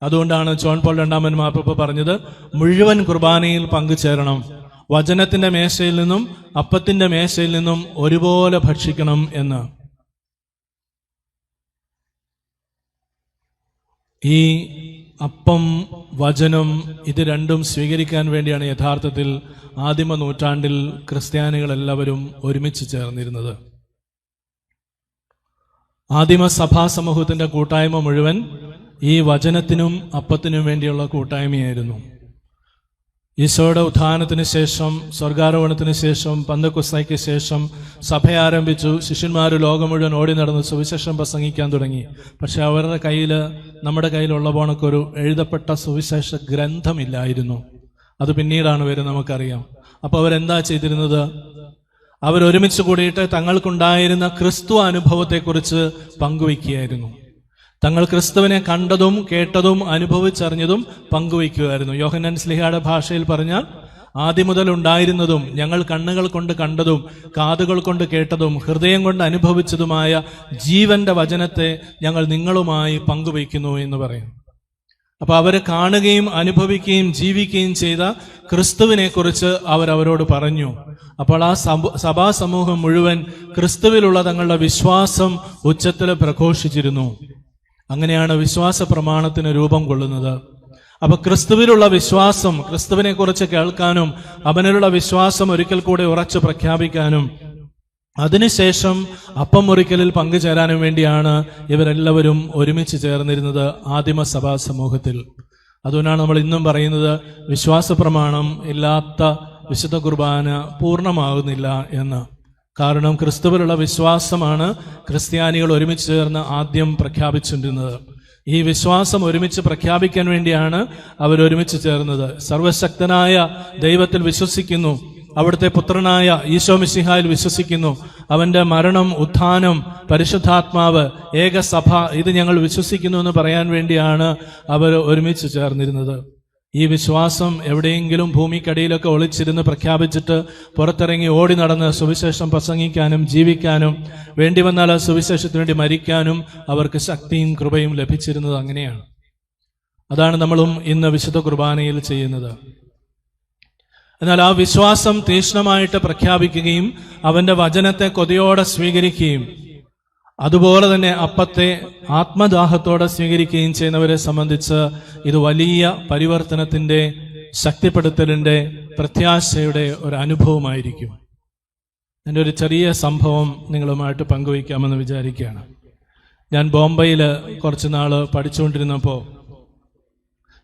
അതുകൊണ്ടാണ് ജോൺ പോൾ രണ്ടാമൻ മാർപ്പാപ്പ പറഞ്ഞത്, മുഴുവൻ കുർബാനയിൽ പങ്കുചേരണം, വചനത്തിന്റെ മേശയിൽ നിന്നും അപ്പത്തിന്റെ മേശയിൽ നിന്നും ഒരുപോലെ ഭക്ഷിക്കണം എന്ന്. ഈ അപ്പം, വചനം, ഇത് രണ്ടും സ്വീകരിക്കാൻ വേണ്ടിയാണ് യഥാർത്ഥത്തിൽ ആദിമ നൂറ്റാണ്ടിൽ ക്രിസ്ത്യാനികൾ എല്ലാവരും ഒരുമിച്ച് ചേർന്നിരുന്നത്. ആദിമ സഭാ സമൂഹത്തിന്റെ കൂട്ടായ്മ മുഴുവൻ ഈ വചനത്തിനും അപ്പത്തിനും വേണ്ടിയുള്ള കൂട്ടായ്മയായിരുന്നു. ഈശോയുടെ ഉത്ഥാനത്തിന് ശേഷം, സ്വർഗാരോഹണത്തിന് ശേഷം, പന്തക്കുസ്തയ്ക്ക് ശേഷം സഭ ആരംഭിച്ചു. ശിഷ്യന്മാർ ലോകം മുഴുവൻ ഓടി നടന്ന് സുവിശേഷം പ്രസംഗിക്കാൻ തുടങ്ങി. പക്ഷെ അവരുടെ കയ്യിൽ, നമ്മുടെ കയ്യിലുള്ള പോണക്കൊരു എഴുതപ്പെട്ട സുവിശേഷ ഗ്രന്ഥമില്ലായിരുന്നു. അത് പിന്നീടാണ് വരുന്നത്, നമുക്കറിയാം. അപ്പൊ അവരെന്താ ചെയ്തിരുന്നത്? അവരൊരുമിച്ച് കൂടിയിട്ട് തങ്ങൾക്കുണ്ടായിരുന്ന ക്രിസ്തു അനുഭവത്തെക്കുറിച്ച് പങ്കുവയ്ക്കുകയായിരുന്നു. തങ്ങൾ ക്രിസ്തുവിനെ കണ്ടതും കേട്ടതും അനുഭവിച്ചറിഞ്ഞതും പങ്കുവയ്ക്കുമായിരുന്നു. യോഹന്നാൻ ശ്ലീഹായുടെ ഭാഷയിൽ പറഞ്ഞാൽ, ആദ്യം മുതൽ ഉണ്ടായിരുന്നതും ഞങ്ങൾ കണ്ണുകൾ കൊണ്ട് കണ്ടതും കാതുകൾ കൊണ്ട് കേട്ടതും ഹൃദയം കൊണ്ട് അനുഭവിച്ചതുമായ ജീവന്റെ വചനത്തെ ഞങ്ങൾ നിങ്ങളുമായി പങ്കുവയ്ക്കുന്നു എന്ന് പറയും. അപ്പൊ അവരെ കാണുകയും അനുഭവിക്കുകയും ജീവിക്കുകയും ചെയ്ത ക്രിസ്തുവിനെ കുറിച്ച് അവരോട് പറഞ്ഞു. അപ്പോൾ ആ സഭാ സമൂഹം മുഴുവൻ ക്രിസ്തുവിലുള്ള തങ്ങളുടെ വിശ്വാസം ഉച്ചത്തിൽ പ്രഘോഷിച്ചിരുന്നു. അങ്ങനെയാണ് വിശ്വാസ പ്രമാണത്തിന് രൂപം കൊള്ളുന്നത്. അപ്പൊ ക്രിസ്തുവിലുള്ള വിശ്വാസം, ക്രിസ്തുവിനെ കുറിച്ച് കേൾക്കാനും അവനിലുള്ള വിശ്വാസം ഒരിക്കൽ കൂടെ ഉറച്ചു പ്രഖ്യാപിക്കാനും അതിനുശേഷം അപ്പം മുറിക്കലിൽ പങ്കുചേരാനും വേണ്ടിയാണ് ഇവരെല്ലാവരും ഒരുമിച്ച് ചേർന്നിരുന്നത് ആദിമസഭാ സമൂഹത്തിൽ. അതുകൊണ്ടാണ് നമ്മൾ ഇന്നും പറയുന്നത്, വിശ്വാസ പ്രമാണം ഇല്ലാത്ത വിശുദ്ധ കുർബാന പൂർണ്ണമാകുന്നില്ല എന്ന്. കാരണം ക്രിസ്തുവിലുള്ള വിശ്വാസമാണ് ക്രിസ്ത്യാനികൾ ഒരുമിച്ച് ചേർന്ന് ആദ്യം പ്രഖ്യാപിച്ചിരുന്നത്. ഈ വിശ്വാസം ഒരുമിച്ച് പ്രഖ്യാപിക്കാൻ വേണ്ടിയാണ് അവരൊരുമിച്ച് ചേർന്നത്. സർവശക്തനായ ദൈവത്തിൽ വിശ്വസിക്കുന്നു, അവിടുത്തെ പുത്രനായ ഈശോ മിശിഹായിൽ വിശ്വസിക്കുന്നു, അവന്റെ മരണം, ഉത്ഥാനം, പരിശുദ്ധാത്മാവ്, ഏകസഭ, ഇത് ഞങ്ങൾ വിശ്വസിക്കുന്നു എന്ന് പറയാൻ വേണ്ടിയാണ് അവർ ഒരുമിച്ച് ചേർന്നിരുന്നത്. ഈ വിശ്വാസം എവിടെയെങ്കിലും ഭൂമിക്കടിയിലൊക്കെ ഒളിച്ചിരുന്ന് പ്രഖ്യാപിച്ചിട്ട് പുറത്തിറങ്ങി ഓടി നടന്ന് സുവിശേഷം പ്രസംഗിക്കാനും ജീവിക്കാനും വേണ്ടി വന്നാൽ ആ സുവിശേഷത്തിനു വേണ്ടി മരിക്കാനും അവർക്ക് ശക്തിയും കൃപയും ലഭിച്ചിരുന്നത് അങ്ങനെയാണ്. അതാണ് നമ്മളും ഇന്ന് വിശുദ്ധ കുർബാനയിൽ ചെയ്യുന്നത്. എന്നാൽ ആ വിശ്വാസം തീക്ഷ്ണമായിട്ട് പ്രഖ്യാപിക്കുകയും അവന്റെ വചനത്തെ കൊതിയോടെ സ്വീകരിക്കുകയും അതുപോലെ തന്നെ അപ്പത്തെ ആത്മദാഹത്തോടെ സ്വീകരിക്കുകയും ചെയ്യുന്നവരെ സംബന്ധിച്ച് ഇത് വലിയ പരിവർത്തനത്തിന്റെ, ശക്തിപ്പെടുത്തലിന്റെ, പ്രത്യാശയുടെ ഒരു അനുഭവമായിരിക്കും. എൻ്റെ ഒരു ചെറിയ സംഭവം നിങ്ങളുമായിട്ട് പങ്കുവയ്ക്കാമെന്ന് വിചാരിക്കുകയാണ്. ഞാൻ ബോംബെയിൽ കുറച്ച് നാൾ പഠിച്ചുകൊണ്ടിരുന്നപ്പോൾ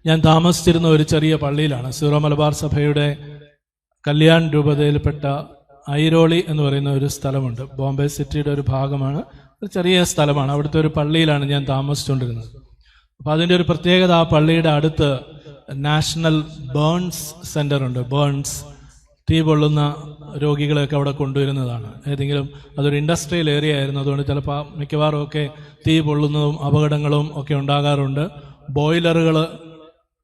ഞാൻ താമസിച്ചിരുന്ന ഒരു ചെറിയ പള്ളിയിലാണ്. സീറോ മലബാർ സഭയുടെ കല്യാൺ രൂപതയിൽപ്പെട്ട ഐരോളി എന്ന് പറയുന്ന ഒരു സ്ഥലമുണ്ട്. ബോംബെ സിറ്റിയുടെ ഒരു ഭാഗമാണ്, ഒരു ചെറിയ സ്ഥലമാണ്. അവിടുത്തെ ഒരു പള്ളിയിലാണ് ഞാൻ താമസിച്ചുകൊണ്ടിരുന്നത്. അപ്പോൾ അതിൻ്റെ ഒരു പ്രത്യേകത, ആ പള്ളിയുടെ അടുത്ത് നാഷണൽ ബേൺസ് സെൻ്റർ ഉണ്ട്. ബേൺസ്, തീ പൊള്ളുന്ന രോഗികളെയൊക്കെ അവിടെ കൊണ്ടുവരുന്നതാണ്. ഏതെങ്കിലും അതൊരു ഇൻഡസ്ട്രിയൽ ഏരിയ ആയിരുന്നു. അതുകൊണ്ട് ചിലപ്പോൾ മിക്കവാറും ഒക്കെ തീ പൊള്ളുന്നതും അപകടങ്ങളും ഒക്കെ ഉണ്ടാകാറുണ്ട്. ബോയിലറുകൾ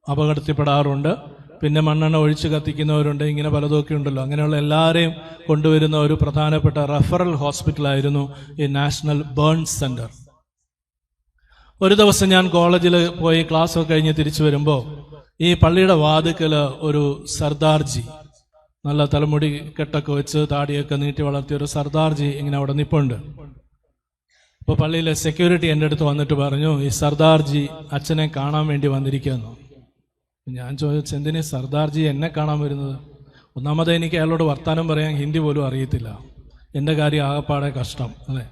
അപകടത്തിൽപ്പെടാറുണ്ട്. പിന്നെ മണ്ണെണ്ണ ഒഴിച്ച് കത്തിക്കുന്നവരുണ്ട്. ഇങ്ങനെ പലതൊക്കെ ഉണ്ടല്ലോ. അങ്ങനെയുള്ള എല്ലാവരെയും കൊണ്ടുവരുന്ന ഒരു പ്രധാനപ്പെട്ട റെഫറൽ ഹോസ്പിറ്റലായിരുന്നു ഈ നാഷണൽ ബേൺസ് സെന്റർ. ഒരു ദിവസം ഞാൻ കോളേജിൽ പോയി ക്ലാസ്സൊക്കെ കഴിഞ്ഞ് തിരിച്ചു വരുമ്പോൾ ഈ പള്ളിയുടെ വാതിക്കൽ ഒരു സർദാർജി, നല്ല തലമുടി കെട്ടൊക്കെ വെച്ച് താടിയൊക്കെ നീട്ടി വളർത്തിയ ഒരു സർദാർജി ഇങ്ങനെ അവിടെ നിൽപ്പുണ്ട്. അപ്പോൾ പള്ളിയിലെ സെക്യൂരിറ്റി എൻ്റെ അടുത്ത് വന്നിട്ട് പറഞ്ഞു, ഈ സർദാർജി അച്ഛനെ കാണാൻ വേണ്ടി വന്നിരിക്കുന്നു. ഞാൻ ചോദിച്ചു, എന്തിനാ സർദാർജി എന്നെ കാണാൻ വരുന്നത്? ഒന്നാമത് എനിക്ക് അയാളോട് വർത്താനം പറയാൻ ഹിന്ദി പോലും അറിയത്തില്ല. എൻ്റെ കാര്യം ആകപ്പാടെ കഷ്ടം, അല്ലേ?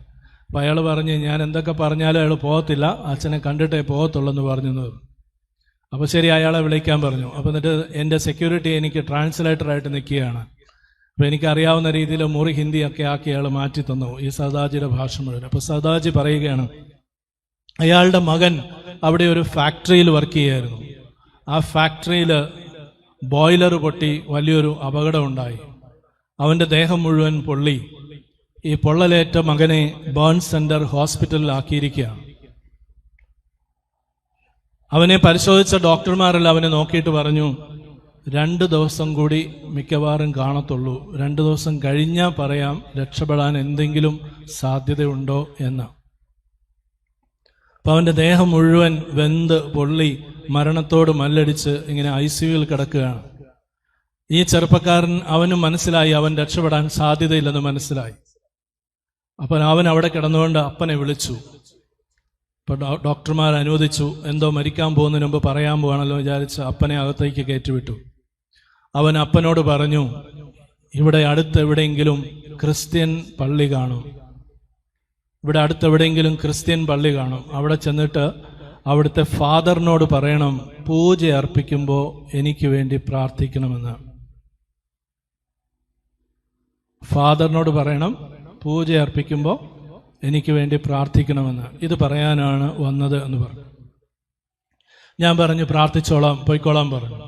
അപ്പം അയാൾ പറഞ്ഞ്, ഞാൻ എന്തൊക്കെ പറഞ്ഞാലും അയാൾ പോകത്തില്ല, അച്ഛനെ കണ്ടിട്ടേ പോകത്തുള്ളൂ എന്ന് പറഞ്ഞു. അപ്പോൾ ശരി, അയാളെ വിളിക്കാൻ പറഞ്ഞു. അപ്പോൾ എന്നിട്ട് എൻ്റെ സെക്യൂരിറ്റി എനിക്ക് ട്രാൻസ്ലേറ്ററായിട്ട് നിൽക്കുകയാണ്. അപ്പോൾ എനിക്കറിയാവുന്ന രീതിയിൽ മുറി ഹിന്ദിയൊക്കെ ആക്കി അയാൾ മാറ്റി തന്നു ഈ സർദാർജിയുടെ ഭാഷ മുഴുവൻ. അപ്പോൾ സർദാർജി പറയുകയാണ്, അയാളുടെ മകൻ അവിടെ ഒരു ഫാക്ടറിയിൽ വർക്ക് ചെയ്യായിരുന്നു. ആ ഫാക്ടറിയിൽ ബോയിലർ പൊട്ടി വലിയൊരു അപകടം ഉണ്ടായി. അവൻ്റെ ദേഹം മുഴുവൻ പൊള്ളി. ഈ പൊള്ളലേറ്റ മകനെ ബേൺസ് സെന്റർ ഹോസ്പിറ്റലിൽ ആക്കിയിരിക്കുകയാണ്. അവനെ പരിശോധിച്ച ഡോക്ടർമാരെല്ലാം അവനെ നോക്കിയിട്ട് പറഞ്ഞു, 2 ദിവസം കൂടി മിക്കവാറും കാണത്തുള്ളൂ, 2 ദിവസം കഴിഞ്ഞാൽ പറയാം രക്ഷപ്പെടാൻ എന്തെങ്കിലും സാധ്യതയുണ്ടോ എന്ന്. അപ്പം അവൻ്റെ ദേഹം മുഴുവൻ വെന്ത് പൊള്ളി മരണത്തോട് മല്ലടിച്ച് ഇങ്ങനെ ICUവിൽ കിടക്കുകയാണ്. ഈ ചെറുപ്പക്കാരൻ, അവനും മനസ്സിലായി അവൻ രക്ഷപ്പെടാൻ സാധ്യതയില്ലെന്ന് മനസ്സിലായി. അപ്പം അവൻ അവിടെ കിടന്നുകൊണ്ട് അപ്പനെ വിളിച്ചു. അപ്പോൾ ഡോക്ടർമാർ അനുവദിച്ചു. എന്തോ മരിക്കാൻ പോകുന്നതിന് മുമ്പ് പറയാൻ പോവാണല്ലോ വിചാരിച്ച് അപ്പനെ അകത്തേക്ക് കയറ്റിവിട്ടു. അവൻ അപ്പനോട് പറഞ്ഞു, ഇവിടെ അടുത്ത് എവിടെയെങ്കിലും ക്രിസ്ത്യൻ പള്ളി കാണും, ഇവിടെ അടുത്തെവിടെയെങ്കിലും ക്രിസ്ത്യൻ പള്ളി കാണും, അവിടെ ചെന്നിട്ട് അവിടുത്തെ ഫാദറിനോട് പറയണം പൂജ അർപ്പിക്കുമ്പോൾ എനിക്ക് വേണ്ടി പ്രാർത്ഥിക്കണമെന്ന്. ഫാദറിനോട് പറയണം പൂജ അർപ്പിക്കുമ്പോൾ എനിക്ക് വേണ്ടി പ്രാർത്ഥിക്കണമെന്ന്. ഇത് പറയാനാണ് വന്നത് എന്ന് പറഞ്ഞു. ഞാൻ പറഞ്ഞു, പ്രാർത്ഥിച്ചോളാം, പോയിക്കോളാം പറഞ്ഞു.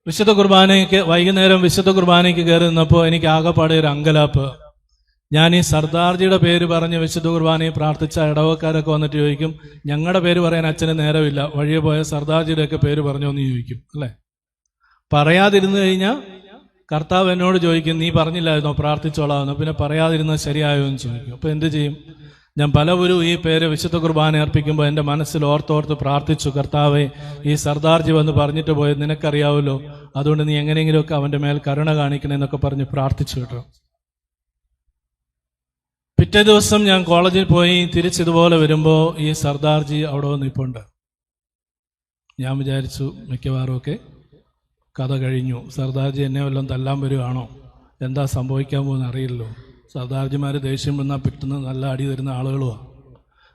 വിശുദ്ധ കുർബാനയ്ക്ക് വൈകുന്നേരം വിശുദ്ധ കുർബാനയ്ക്ക് കയറി നിന്നപ്പോൾ എനിക്ക് ആകെപ്പാടെ ഒരു അങ്കലാപ്പ്. ഞാൻ ഈ സർദാർജിയുടെ പേര് പറഞ്ഞ് വിശുദ്ധ കുർബാനയെ പ്രാർത്ഥിച്ച ഇടവക്കാരൊക്കെ വന്നിട്ട് ചോദിക്കും, ഞങ്ങളുടെ പേര് പറയാൻ അച്ഛന് നേരമില്ല, വഴിയെ പോയ സർദാർജിയുടെയൊക്കെ പേര് പറഞ്ഞോ എന്ന് ചോദിക്കും, അല്ലേ? പറയാതിരുന്നു കഴിഞ്ഞാൽ കർത്താവ് എന്നോട് ചോദിക്കും, നീ പറഞ്ഞില്ലായിരുന്നോ പ്രാർത്ഥിച്ചോളാമെന്ന്, പിന്നെ പറയാതിരുന്നത് ശരിയായോ എന്ന് ചോദിക്കും. അപ്പോൾ എന്ത് ചെയ്യും? ഞാൻ പലവരും ഈ പേര് വിശുദ്ധ കുർബാന അർപ്പിക്കുമ്പോൾ എൻ്റെ മനസ്സിൽ ഓർത്തോർത്ത് പ്രാർത്ഥിച്ചു, കർത്താവേ, ഈ സർദാർജി വന്ന് പറഞ്ഞിട്ട് പോയത് നിനക്കറിയാവല്ലോ, അതുകൊണ്ട് നീ എങ്ങനെയെങ്കിലുമൊക്കെ അവൻ്റെ മേൽ കരുണ കാണിക്കണമെന്നൊക്കെ പറഞ്ഞ് പ്രാർത്ഥിച്ചു കേട്ടോ. പിറ്റേ ദിവസം ഞാൻ കോളേജിൽ പോയി തിരിച്ചിതുപോലെ വരുമ്പോൾ ഈ സർദാർജി അവിടെ നിൽപ്പുണ്ട്. ഞാൻ വിചാരിച്ചു മിക്കവാറും ഒക്കെ കഥ കഴിഞ്ഞു, സർദാർജി എന്നെ വല്ലതും തല്ലാൻ വരുവാണോ, എന്താ സംഭവിക്കാൻ പോകുന്ന അറിയില്ലല്ലോ. സർദാർജിമാർ ദേഷ്യം വന്നാൽ പെട്ടെന്ന് നല്ല അടി തരുന്ന ആളുകളുമാണ്.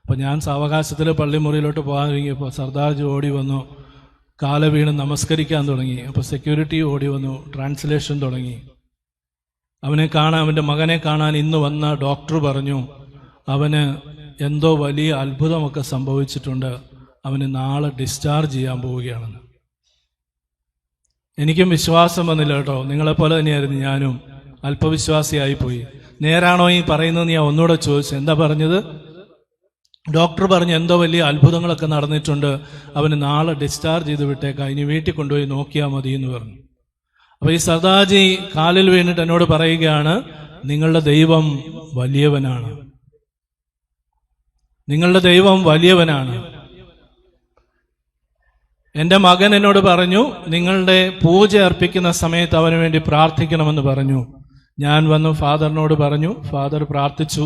അപ്പം ഞാൻ സാവകാശത്തിൽ പള്ളിമുറിയിലോട്ട് പോകാൻ തുടങ്ങിയപ്പോൾ സർദാർജി ഓടി വന്നു, കാല വീണ് നമസ്കരിക്കാൻ തുടങ്ങി. അപ്പോൾ സെക്യൂരിറ്റി ഓടി വന്നു, ട്രാൻസ്ലേഷൻ തുടങ്ങി. അവനെ കാണാൻ, അവൻ്റെ മകനെ കാണാൻ ഇന്ന് വന്ന ഡോക്ടർ പറഞ്ഞു അവന് എന്തോ വലിയ അത്ഭുതമൊക്കെ സംഭവിച്ചിട്ടുണ്ട്, അവന് നാളെ ഡിസ്ചാർജ് ചെയ്യാൻ പോവുകയാണെന്ന്. എനിക്കും വിശ്വാസം വന്നില്ല കേട്ടോ, നിങ്ങളെപ്പോലെ തന്നെയായിരുന്നു ഞാനും, അല്പവിശ്വാസിയായിപ്പോയി. നേരാണോ ഈ പറയുന്നത് ഞാൻ ഒന്നുകൂടെ ചോദിച്ചു. എന്താ പറഞ്ഞത്? ഡോക്ടർ പറഞ്ഞു എന്തോ വലിയ അത്ഭുതങ്ങളൊക്കെ നടന്നിട്ടുണ്ട്, അവന് നാളെ ഡിസ്ചാർജ് ചെയ്ത് വിട്ടേക്കാം, ഇനി വീട്ടിൽ കൊണ്ടുപോയി നോക്കിയാൽ മതി എന്ന് പറഞ്ഞു. അപ്പൊ ഈ സർദാജി കാലിൽ വീണിട്ട് എന്നോട് പറയുകയാണ്, നിങ്ങളുടെ ദൈവം വലിയവനാണ്, നിങ്ങളുടെ ദൈവം വലിയവനാണ്. എൻ്റെ മകൻ എന്നോട് പറഞ്ഞു, നിങ്ങളുടെ പൂജ അർപ്പിക്കുന്ന സമയത്ത് അവന് വേണ്ടി പ്രാർത്ഥിക്കണമെന്ന് പറഞ്ഞു. ഞാൻ വന്നു ഫാദറിനോട് പറഞ്ഞു, ഫാദർ പ്രാർത്ഥിച്ചു,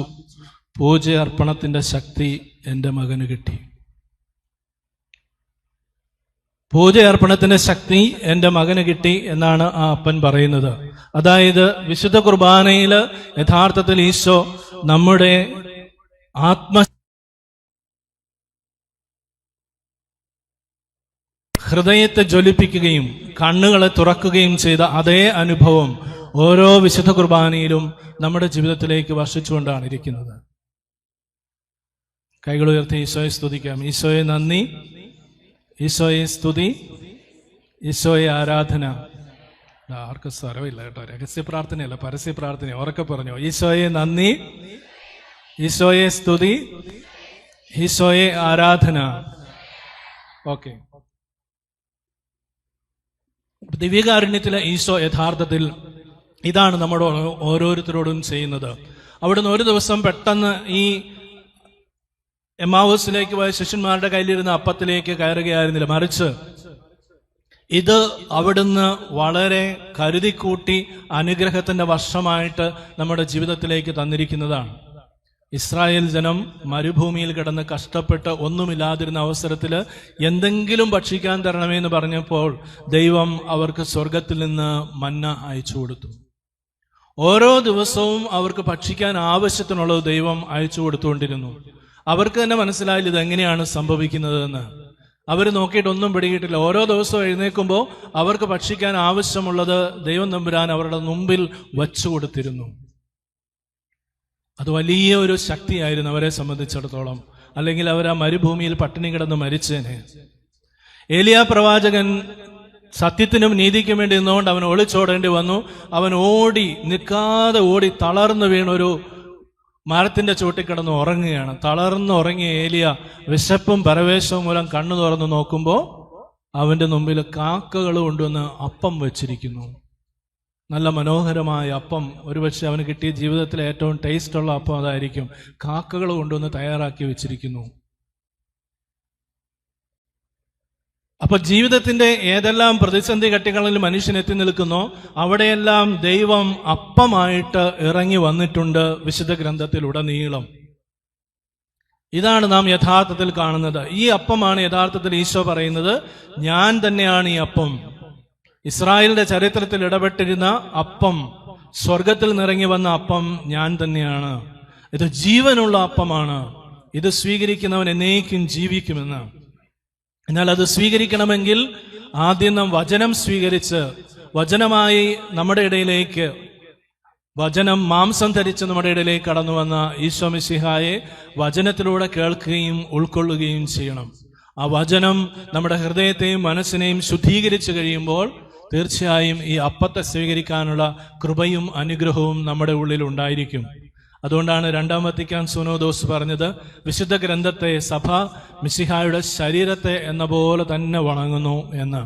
പൂജ അർപ്പണത്തിന്റെ ശക്തി എൻ്റെ മകന് കിട്ടി. പൂജ അർപ്പണത്തിന്റെ ശക്തി എൻ്റെ മകന് കിട്ടി എന്നാണ് ആ അപ്പൻ പറയുന്നത്. അതായത് വിശുദ്ധ കുർബാനയിൽ യഥാർത്ഥത്തിൽ ഈശോ നമ്മുടെ ഹൃദയത്തെ ജ്വലിപ്പിക്കുകയും കണ്ണുകളെ തുറക്കുകയും ചെയ്ത അതേ അനുഭവം ഓരോ വിശുദ്ധ കുർബാനയിലും നമ്മുടെ ജീവിതത്തിലേക്ക് വർഷിച്ചുകൊണ്ടാണ് ഇരിക്കുന്നത്. കൈകൾ ഉയർത്തി ഈശോയെ സ്തുതിക്കാം. ഈശോയെ നന്ദി, ഈശോയെ സ്തുതി, ഈശോയെ ആരാധന. ആർക്കും സ്വരമില്ല കേട്ടോ, രഹസ്യ പ്രാർത്ഥനയല്ല, പരസ്യ പ്രാർത്ഥന. ഉറക്കെ പറഞ്ഞോ, ഈശോയെ നന്ദി, ഈശോയെ സ്തുതി, ഈശോയെ ആരാധന. ഓക്കെ. ദിവ്യകാരുണ്യത്തിലെ ഈശോ യഥാർത്ഥത്തിൽ ഇതാണ് നമ്മുടെ ഓരോരുത്തരോടും ചെയ്യുന്നത്. അവിടുന്ന് ഒരു ദിവസം പെട്ടെന്ന് ഈ എമ്മാവൂസിലേക്ക് പോയ ശിഷ്യന്മാരുടെ കയ്യിലിരുന്ന അപ്പത്തിലേക്ക് കയറുകയായിരുന്നില്ല, മറിച്ച് ഇത് അവിടുന്ന് വളരെ കരുതിക്കൂട്ടി അനുഗ്രഹത്തിന്റെ വർഷമായിട്ട് നമ്മുടെ ജീവിതത്തിലേക്ക് തന്നിരിക്കുന്നതാണ്. ഇസ്രായേൽ ജനം മരുഭൂമിയിൽ കിടന്ന് കഷ്ടപ്പെട്ട് ഒന്നുമില്ലാതിരുന്ന അവസരത്തിൽ എന്തെങ്കിലും ഭക്ഷിക്കാൻ തരണമെന്ന് പറഞ്ഞപ്പോൾ ദൈവം അവർക്ക് സ്വർഗത്തിൽ നിന്ന് മന്ന അയച്ചു കൊടുത്തു. ഓരോ ദിവസവും അവർക്ക് ഭക്ഷിക്കാൻ ആവശ്യത്തിനുള്ളത് ദൈവം അയച്ചു കൊടുത്തുകൊണ്ടിരുന്നു. അവർക്ക് തന്നെ മനസ്സിലായില്ല ഇതെങ്ങനെയാണ് സംഭവിക്കുന്നതെന്ന്. അവർ നോക്കിയിട്ടൊന്നും പിടികിട്ടില്ല. ഓരോ ദിവസവും എഴുന്നേൽക്കുമ്പോൾ അവർക്ക് ഭക്ഷിക്കാൻ ആവശ്യമുള്ളത് ദൈവം തമ്പുരാൻ അവരുടെ മുമ്പിൽ വച്ചു കൊടുത്തിരുന്നു. അത് വലിയ ഒരു ശക്തിയായിരുന്നു അവരെ സംബന്ധിച്ചിടത്തോളം. അല്ലെങ്കിൽ അവർ ആ മരുഭൂമിയിൽ പട്ടിണി കിടന്ന് മരിച്ചേനെ. ഏലിയാ പ്രവാചകൻ സത്യത്തിനും നീതിക്കും വേണ്ടി നിന്നുകൊണ്ട് അവൻ ഒളിച്ചോടേണ്ടി വന്നു. അവൻ നിൽക്കാതെ ഓടി തളർന്നു വീണൊരു മരത്തിന്റെ ചുവട്ടിൽ കിടന്ന് ഉറങ്ങുകയാണ്. തളർന്നുറങ്ങിയ ഏലിയ വിശപ്പും പരവേശവും മൂലം കണ്ണു തുറന്ന് നോക്കുമ്പോൾ അവന്റെ മുമ്പിൽ കാക്കകൾ കൊണ്ടുവന്ന് അപ്പം വെച്ചിരിക്കുന്നു. നല്ല മനോഹരമായ അപ്പം. ഒരുപക്ഷെ അവന് കിട്ടിയ ജീവിതത്തിലെ ഏറ്റവും ടേസ്റ്റുള്ള അപ്പം അതായിരിക്കും. കാക്കകൾ കൊണ്ടുവന്ന് തയ്യാറാക്കി വെച്ചിരിക്കുന്നു. അപ്പൊ ജീവിതത്തിന്റെ ഏതെല്ലാം പ്രതിസന്ധി ഘട്ടങ്ങളിൽ മനുഷ്യൻ എത്തി നിൽക്കുന്നോ അവിടെയെല്ലാം ദൈവം അപ്പമായിട്ട് ഇറങ്ങി വന്നിട്ടുണ്ട് വിശുദ്ധ ഗ്രന്ഥത്തിലുടനീളം. ഇതാണ് നാം യഥാർത്ഥത്തിൽ കാണുന്നത്. ഈ അപ്പമാണ് യഥാർത്ഥത്തിൽ ഈശോ പറയുന്നത്, ഞാൻ തന്നെയാണ് ഈ അപ്പം. ഇസ്രായേലിന്റെ ചരിത്രത്തിൽ ഇടപെട്ടിരുന്ന അപ്പം, സ്വർഗത്തിൽ നിറങ്ങി വന്ന അപ്പം ഞാൻ തന്നെയാണ്. ഇത് ജീവനുള്ള അപ്പമാണ്. ഇത് സ്വീകരിക്കുന്നവൻ എന്നേക്കും ജീവിക്കുമെന്ന്. എന്നാൽ അത് സ്വീകരിക്കണമെങ്കിൽ ആദ്യം നാം വചനം സ്വീകരിച്ച്, വചനമായി നമ്മുടെ ഇടയിലേക്ക്, വചനം മാംസം ധരിച്ച് നമ്മുടെ ഇടയിലേക്ക് കടന്നു വന്ന ഈശോ മിശിഹായെ വചനത്തിലൂടെ കേൾക്കുകയും ഉൾക്കൊള്ളുകയും ചെയ്യണം. ആ വചനം നമ്മുടെ ഹൃദയത്തെയും മനസ്സിനെയും ശുദ്ധീകരിച്ചു കഴിയുമ്പോൾ തീർച്ചയായും ഈ അപ്പത്തെ സ്വീകരിക്കാനുള്ള കൃപയും അനുഗ്രഹവും നമ്മുടെ ഉള്ളിൽ ഉണ്ടായിരിക്കും. അതുകൊണ്ടാണ് രണ്ടാം വത്തിക്കാൻ സുനോദോസ് പറഞ്ഞത്, വിശുദ്ധ ഗ്രന്ഥത്തെ സഭ മിശിഹായുടെ ശരീരത്തെ എന്ന പോലെ തന്നെ വണങ്ങുന്നു എന്ന്.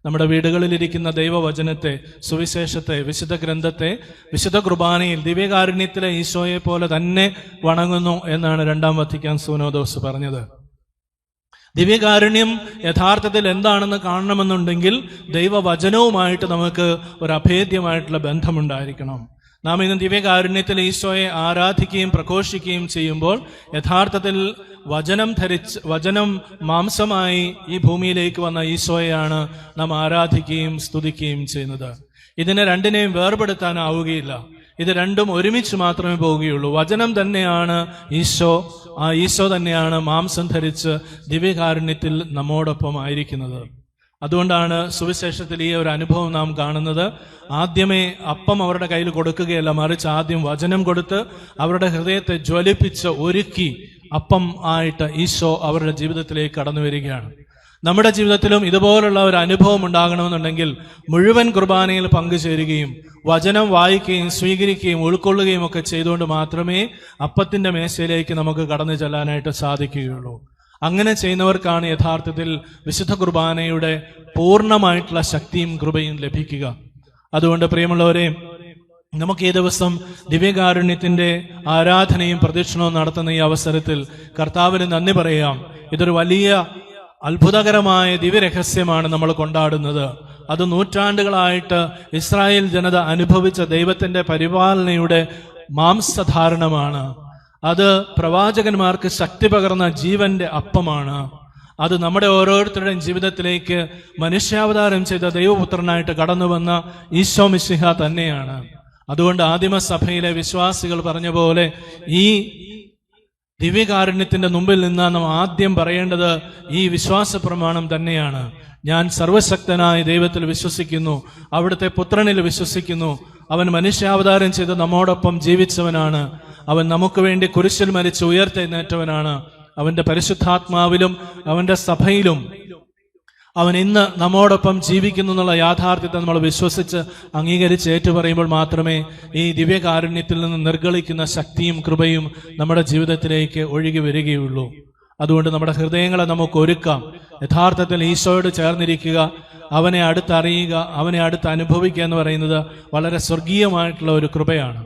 നമ്മുടെ വീടുകളിലിരിക്കുന്ന ദൈവവചനത്തെ, സുവിശേഷത്തെ, വിശുദ്ധ ഗ്രന്ഥത്തെ വിശുദ്ധ കുർബാനയിൽ ദിവ്യകാരുണ്യത്തിലെ ഈശോയെ പോലെ തന്നെ വണങ്ങുന്നു എന്നാണ് രണ്ടാം വത്തിക്കാൻ സുനോദോസ് പറഞ്ഞത്. ദിവ്യകാരുണ്യം യഥാർത്ഥത്തിൽ എന്താണെന്ന് കാണണമെന്നുണ്ടെങ്കിൽ ദൈവവചനവുമായിട്ട് നമുക്ക് ഒരു അഭേദ്യമായിട്ടുള്ള ബന്ധമുണ്ടായിരിക്കണം. നാം ഇന്ന് ദിവ്യകാരുണ്യത്തിൽ ഈശോയെ ആരാധിക്കുകയും പ്രഘോഷിക്കുകയും ചെയ്യുമ്പോൾ യഥാർത്ഥത്തിൽ വചനം മാംസമായി ഈ ഭൂമിയിലേക്ക് വന്ന ഈശോയെയാണ് നാം ആരാധിക്കുകയും സ്തുതിക്കുകയും ചെയ്യുന്നത്. ഇതിനെ രണ്ടിനെയും വേർപെടുത്താനാവുകയില്ല. ഇത് രണ്ടും ഒരുമിച്ച് മാത്രമേ പോവുകയുള്ളൂ. വചനം തന്നെയാണ് ഈശോ, ആ ഈശോ തന്നെയാണ് മാംസം ധരിച്ച് ദിവ്യകാരുണ്യത്തിൽ നമ്മോടൊപ്പം ആയിരിക്കുന്നത്. അതുകൊണ്ടാണ് സുവിശേഷത്തിൽ ഈ ഒരു അനുഭവം നാം കാണുന്നത്. ആദ്യമേ അപ്പം അവരുടെ കയ്യിൽ കൊടുക്കുകയല്ല, മറിച്ച് ആദ്യം വചനം കൊടുത്ത് അവരുടെ ഹൃദയത്തെ ജ്വലിപ്പിച്ച് ഒരുക്കി അപ്പം ആയിട്ട് ഈശോ അവരുടെ ജീവിതത്തിലേക്ക് കടന്നു വരികയാണ്. നമ്മുടെ ജീവിതത്തിലും ഇതുപോലുള്ള ഒരു അനുഭവം ഉണ്ടാകണമെന്നുണ്ടെങ്കിൽ മുഴുവൻ കുർബാനയിൽ പങ്കുചേരുകയും വചനം വായിക്കുകയും സ്വീകരിക്കുകയും ഉൾക്കൊള്ളുകയും ഒക്കെ ചെയ്തുകൊണ്ട് മാത്രമേ അപ്പത്തിന്റെ മേശയിലേക്ക് നമുക്ക് കടന്നു ചെല്ലാനായിട്ട് സാധിക്കുകയുള്ളൂ. അങ്ങനെ ചെയ്യുന്നവർക്കാണ് യഥാർത്ഥത്തിൽ വിശുദ്ധ കുർബാനയുടെ പൂർണ്ണമായിട്ടുള്ള ശക്തിയും കൃപയും ലഭിക്കുക. അതുകൊണ്ട് പ്രിയമുള്ളവരെ, നമുക്ക് ഈ ദിവസം ദിവ്യകാരുണ്യത്തിന്റെ ആരാധനയും പ്രദക്ഷിണവും നടത്തുന്ന ഈ അവസരത്തിൽ കർത്താവിന് നന്ദി പറയാം. ഇതൊരു വലിയ അത്ഭുതകരമായ ദിവ്യരഹസ്യമാണ് നമ്മൾ കൊണ്ടാടുന്നത്. അത് നൂറ്റാണ്ടുകളായിട്ട് ഇസ്രായേൽ ജനത അനുഭവിച്ച ദൈവത്തിന്റെ പരിപാലനയുടെ മാംസധാരണമാണ്. അത് പ്രവാചകന്മാർക്ക് ശക്തി പകർന്ന ജീവന്റെ അപ്പമാണ്. അത് നമ്മുടെ ഓരോരുത്തരുടെയും ജീവിതത്തിലേക്ക് മനുഷ്യാവതാരം ചെയ്ത ദൈവപുത്രനായിട്ട് കടന്നു വന്ന ഈശോ മിശിഹ തന്നെയാണ്. അതുകൊണ്ട് ആദിമസഭയിലെ വിശ്വാസികൾ പറഞ്ഞ പോലെ ഈ ദിവ്യകാരുണ്യത്തിന്റെ മുമ്പിൽ നിന്ന് നാം ആദ്യം പറയേണ്ടത് ഈ വിശ്വാസ പ്രമാണം തന്നെയാണ്. ഞാൻ സർവശക്തനായ ദൈവത്തിൽ വിശ്വസിക്കുന്നു, അവിടുത്തെ പുത്രനിൽ വിശ്വസിക്കുന്നു. അവൻ മനുഷ്യാവതാരം ചെയ്ത് നമ്മോടൊപ്പം ജീവിച്ചവനാണ്. അവൻ നമുക്ക് വേണ്ടി കുരിശിൽ മരിച്ച് ഉയർത്തെഴുന്നേറ്റവനാണ്. അവന്റെ പരിശുദ്ധാത്മാവിലും അവന്റെ സഭയിലും അവൻ ഇന്ന് നമ്മോടൊപ്പം ജീവിക്കുന്നു എന്നുള്ള യാഥാർത്ഥ്യത്തെ നമ്മൾ വിശ്വസിച്ച് അംഗീകരിച്ച് ഏറ്റുപറയുമ്പോൾ മാത്രമേ ഈ ദിവ്യകാരുണ്യത്തിൽ നിന്ന് നിർഗളിക്കുന്ന ശക്തിയും കൃപയും നമ്മുടെ ജീവിതത്തിലേക്ക് ഒഴുകി വരികയുള്ളൂ. അതുകൊണ്ട് നമ്മുടെ ഹൃദയങ്ങളെ നമുക്ക് ഒരുക്കാം. യഥാർത്ഥത്തിൽ ഈശോയോട് ചേർന്നിരിക്കുക, അവനെ അടുത്തറിയുക, അവനെ അടുത്ത് അനുഭവിക്കുക എന്ന് പറയുന്നത് വളരെ സ്വർഗീയമായിട്ടുള്ള ഒരു കൃപയാണ്.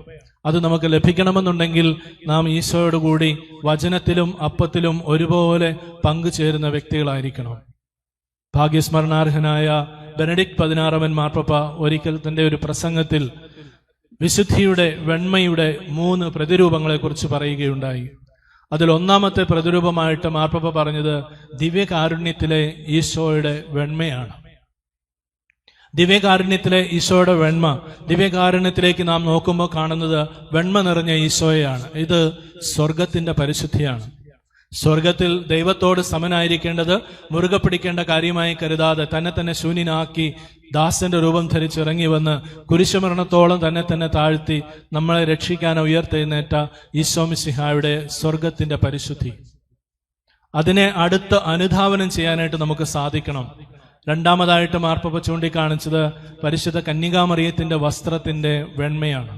അത് നമുക്ക് ലഭിക്കണമെന്നുണ്ടെങ്കിൽ നാം ഈശോയോട് കൂടി വചനത്തിലും അപ്പത്തിലും ഒരുപോലെ പങ്കുചേരുന്ന വ്യക്തികളായിരിക്കണം. ഭാഗ്യസ്മരണാർഹനായ ബെനഡിക്ട് 16 മാർപ്പാപ്പ ഒരിക്കൽ തന്റെ ഒരു പ്രസംഗത്തിൽ വിശുദ്ധിയുടെ വെണ്മയുടെ 3 പ്രതിരൂപങ്ങളെക്കുറിച്ച് പറയുകയുണ്ടായി. അതിൽ ഒന്നാമത്തെ പ്രതിരൂപമായിട്ട് മാർപ്പാപ്പ പറഞ്ഞത് ദിവ്യകാരുണ്യത്തിലെ ഈശോയുടെ വെണ്മയാണ്. ദിവ്യകാരുണ്യത്തിലെ ഈശോയുടെ വെണ്മ, ദിവ്യകാരുണ്യത്തിലേക്ക് നാം നോക്കുമ്പോൾ കാണുന്നത് വെണ്മ നിറഞ്ഞ ഈശോയാണ്. ഇത് സ്വർഗത്തിന്റെ പരിശുദ്ധിയാണ്. സ്വർഗത്തിൽ ദൈവത്തോട് സമനായിരിക്കേണ്ടത് മുറുകെ പിടിക്കേണ്ട കാര്യമായി കരുതാതെ തന്നെ തന്നെ ശൂന്യനാക്കി ദാസന്റെ രൂപം ധരിച്ചിറങ്ങി വന്ന് കുരിശുമരണത്തോളം തന്നെ തന്നെ താഴ്ത്തി നമ്മളെ രക്ഷിക്കാൻ ഉയർത്തെഴുന്നേറ്റ ഈശോ മിശിഹായുടെ സ്വർഗത്തിന്റെ പരിശുദ്ധി, അതിനെ അടുത്ത് അനുധാവനം ചെയ്യാനായിട്ട് നമുക്ക് സാധിക്കണം. രണ്ടാമതായിട്ട് മാർപ്പാപ്പ ചൂണ്ടിക്കാണിച്ചത് പരിശുദ്ധ കന്യകാമറിയത്തിന്റെ വസ്ത്രത്തിന്റെ വെണ്മയാണ്.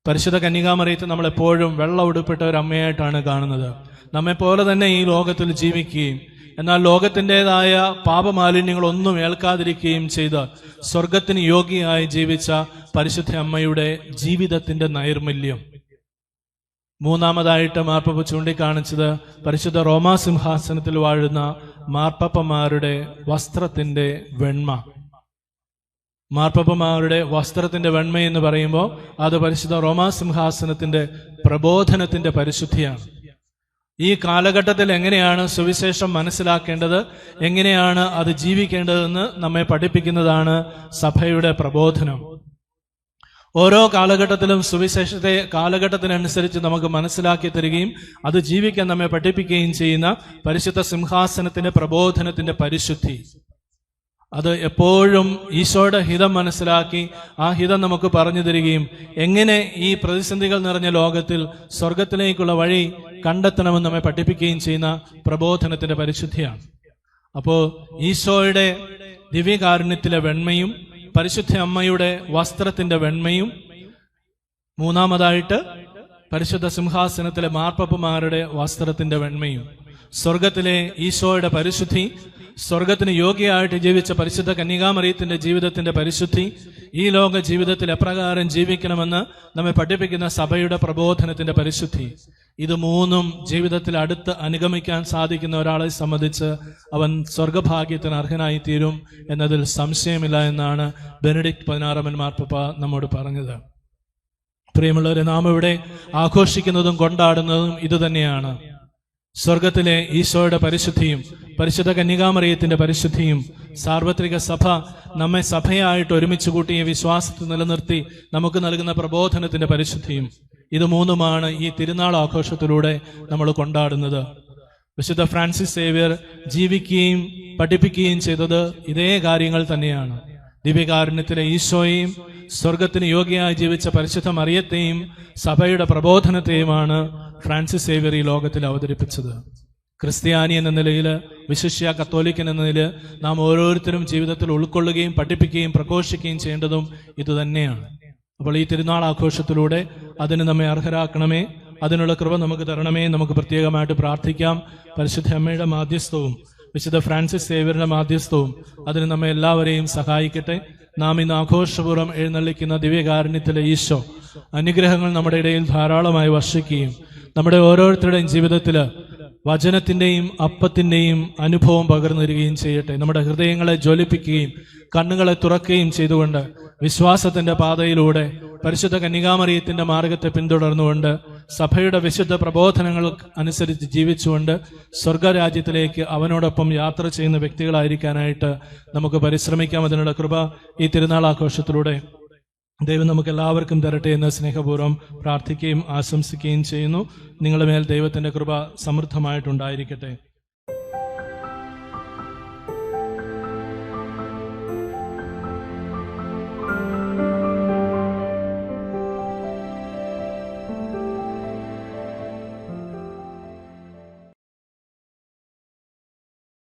പരിശുദ്ധ കന്യകാമറിയത്തെ നമ്മൾ എപ്പോഴും വെള്ള ഉടുപ്പിട്ട ഒരു അമ്മയായിട്ടാണ് കാണുന്നത്. നമ്മെപ്പോലെ തന്നെ ഈ ലോകത്തിൽ ജീവിക്കുകയും എന്നാൽ ലോകത്തിൻ്റെതായ പാപമാലിന്യങ്ങളൊന്നും ഏൽക്കാതിരിക്കുകയും ചെയ്ത് സ്വർഗത്തിന് യോഗ്യയായി ജീവിച്ച പരിശുദ്ധ അമ്മയുടെ ജീവിതത്തിന്റെ നൈർമല്യം. മൂന്നാമതായിട്ട് മാർപ്പാപ്പ ചൂണ്ടിക്കാണിച്ചത് പരിശുദ്ധ റോമാ സിംഹാസനത്തിൽ വാഴുന്ന മാർപ്പാപ്പമാരുടെ വസ്ത്രത്തിന്റെ വെണ്മ. മാർപ്പാപ്പമാരുടെ വസ്ത്രത്തിന്റെ വെണ്മ എന്ന് പറയുമ്പോൾ അത് പരിശുദ്ധ റോമാ സിംഹാസനത്തിന്റെ പ്രബോധനത്തിന്റെ പരിശുദ്ധിയാണ്. ഈ കാലഘട്ടത്തിൽ എങ്ങനെയാണ് സുവിശേഷം മനസ്സിലാക്കേണ്ടത്, എങ്ങനെയാണ് അത് ജീവിക്കേണ്ടതെന്ന് നമ്മെ പഠിപ്പിക്കുന്നതാണ് സഭയുടെ പ്രബോധനം. ഓരോ കാലഘട്ടത്തിലും സുവിശേഷത്തെ കാലഘട്ടത്തിനനുസരിച്ച് നമുക്ക് മനസ്സിലാക്കി തരികയും അത് ജീവിക്കാൻ നമ്മെ പഠിപ്പിക്കുകയും ചെയ്യുന്ന പരിശുദ്ധ സിംഹാസനത്തിന്റെ പ്രബോധനത്തിന്റെ പരിശുദ്ധി, അത് എപ്പോഴും ഈശോയുടെ ഹിതം മനസ്സിലാക്കി ആ ഹിതം നമുക്ക് പറഞ്ഞു തരികയും എങ്ങനെ ഈ പ്രതിസന്ധികൾ നിറഞ്ഞ ലോകത്തിൽ സ്വർഗത്തിലേക്കുള്ള വഴി കണ്ടെത്തണമെന്ന് നമ്മെ പഠിപ്പിക്കുകയും ചെയ്യുന്ന പ്രബോധനത്തിന്റെ പരിശുദ്ധിയാണ്. അപ്പോൾ ഈശോയുടെ ദിവ്യകാരുണ്യത്തിലെ വെണ്മയും പരിശുദ്ധ അമ്മയുടെ വസ്ത്രത്തിന്റെ വെണ്മയും, മൂന്നാമതായിട്ട് പരിശുദ്ധ സിംഹാസനത്തിലെ മാർപ്പാപ്പമാരുടെ വസ്ത്രത്തിന്റെ വെണ്മയും, സ്വർഗത്തിലെ ഈശോയുടെ പരിശുദ്ധി, സ്വർഗത്തിന് യോഗ്യമായിട്ട് ജീവിച്ച പരിശുദ്ധ കന്യകാമറിയത്തിന്റെ ജീവിതത്തിന്റെ പരിശുദ്ധി, ഈ ലോക ജീവിതത്തിൽ എപ്രകാരം ജീവിക്കണമെന്ന് നമ്മെ പഠിപ്പിക്കുന്ന സഭയുടെ പ്രബോധനത്തിന്റെ പരിശുദ്ധി, ഇത് മൂന്നും ജീവിതത്തിൽ അടുത്ത് അനുഗമിക്കാൻ സാധിക്കുന്ന ഒരാളെ സംബന്ധിച്ച് അവൻ സ്വർഗഭാഗ്യത്തിന് അർഹനായി തീരും എന്നതിൽ സംശയമില്ല എന്നാണ് ബെനഡിക്ട് 16 മാർപ്പാപ്പ നമ്മോട് പറഞ്ഞത്. പ്രിയമുള്ളവരെ, നാം ഇവിടെ ആഘോഷിക്കുന്നതും കൊണ്ടാടുന്നതും ഇതുതന്നെയാണ്. സ്വർഗത്തിലെ ഈശോയുടെ പരിശുദ്ധിയും പരിശുദ്ധ കന്യകാമറിയത്തിന്റെ പരിശുദ്ധിയും സാർവത്രിക സഭ നമ്മെ സഭയായിട്ട് ഒരുമിച്ച് കൂട്ടിയ വിശ്വാസത്തിൽ നിലനിർത്തി നമുക്ക് നൽകുന്ന പ്രബോധനത്തിന്റെ പരിശുദ്ധിയും, ഇത് മൂന്നുമാണ് ഈ തിരുനാൾ ആഘോഷത്തിലൂടെ നമ്മൾ കൊണ്ടാടുന്നത്. വിശുദ്ധ ഫ്രാൻസിസ് സേവ്യർ ജീവിക്കുകയും പഠിപ്പിക്കുകയും ചെയ്തത് ഇതേ കാര്യങ്ങൾ തന്നെയാണ്. ദിവ്യകാരുണ്യത്തിലെ ഈശോയെയും സ്വർഗത്തിന് യോഗ്യയായി ജീവിച്ച പരിശുദ്ധ മറിയത്തെയും സഭയുടെ പ്രബോധനത്തെയുമാണ് ഫ്രാൻസിസ് സേവ്യർ ഈ ലോകത്തിൽ അവതരിപ്പിച്ചത്. ക്രിസ്ത്യാനി എന്ന നിലയിൽ, വിശിഷ്യ കത്തോലിക്കൻ എന്ന നിലയിൽ നാം ഓരോരുത്തരും ജീവിതത്തിൽ ഉൾക്കൊള്ളുകയും പഠിപ്പിക്കുകയും പ്രഘോഷിക്കുകയും ചെയ്യേണ്ടതും ഇതുതന്നെയാണ്. അപ്പോൾ ഈ തിരുനാൾ ആഘോഷത്തിലൂടെ അതിന് നമ്മെ അർഹരാക്കണമേ, അതിനുള്ള കൃപ നമുക്ക് തരണമേ. നമുക്ക് പ്രത്യേകമായിട്ട് പ്രാർത്ഥിക്കാം. പരിശുദ്ധ അമ്മയുടെ മാധ്യസ്ഥവും വിശുദ്ധ ഫ്രാൻസിസ് സേവ്യറുടെ മാധ്യസ്ഥവും അതിന് നമ്മെ എല്ലാവരെയും സഹായിക്കട്ടെ. നാം ഇന്ന് ആഘോഷപൂർവ്വം എഴുന്നള്ളിക്കുന്ന ദിവ്യകാരുണ്യത്തിലെ ഈശോ അനുഗ്രഹങ്ങൾ നമ്മുടെ ഇടയിൽ ധാരാളമായി വർഷിക്കുകയും നമ്മുടെ ഓരോരുത്തരുടെയും ജീവിതത്തിൽ വചനത്തിൻ്റെയും അപ്പത്തിൻ്റെയും അനുഭവം പകർന്നു തരികയും ചെയ്യട്ടെ. നമ്മുടെ ഹൃദയങ്ങളെ ജ്വലിപ്പിക്കുകയും കണ്ണുകളെ തുറക്കുകയും ചെയ്തുകൊണ്ട് വിശ്വാസത്തിന്റെ പാതയിലൂടെ പരിശുദ്ധ കന്യകാമറിയത്തിന്റെ മാർഗത്തെ പിന്തുടർന്നുകൊണ്ട് സഭയുടെ വിശുദ്ധ പ്രബോധനങ്ങൾ അനുസരിച്ച് ജീവിച്ചുകൊണ്ട് സ്വർഗരാജ്യത്തിലേക്ക് അവനോടൊപ്പം യാത്ര ചെയ്യുന്ന വ്യക്തികളായിരിക്കാനായിട്ട് നമുക്ക് പരിശ്രമിക്കാം. അതിനുള്ള കൃപ ഈ തിരുനാൾ ആഘോഷത്തിലൂടെ ദൈവം നമുക്ക് എല്ലാവർക്കും തരട്ടെ എന്ന് സ്നേഹപൂർവ്വം പ്രാർത്ഥിക്കുകയും ആശംസിക്കുകയും ചെയ്യുന്നു. നിങ്ങളുടെ മേൽ ദൈവത്തിന്റെ കൃപ സമൃദ്ധമായിട്ടുണ്ടായിരിക്കട്ടെ.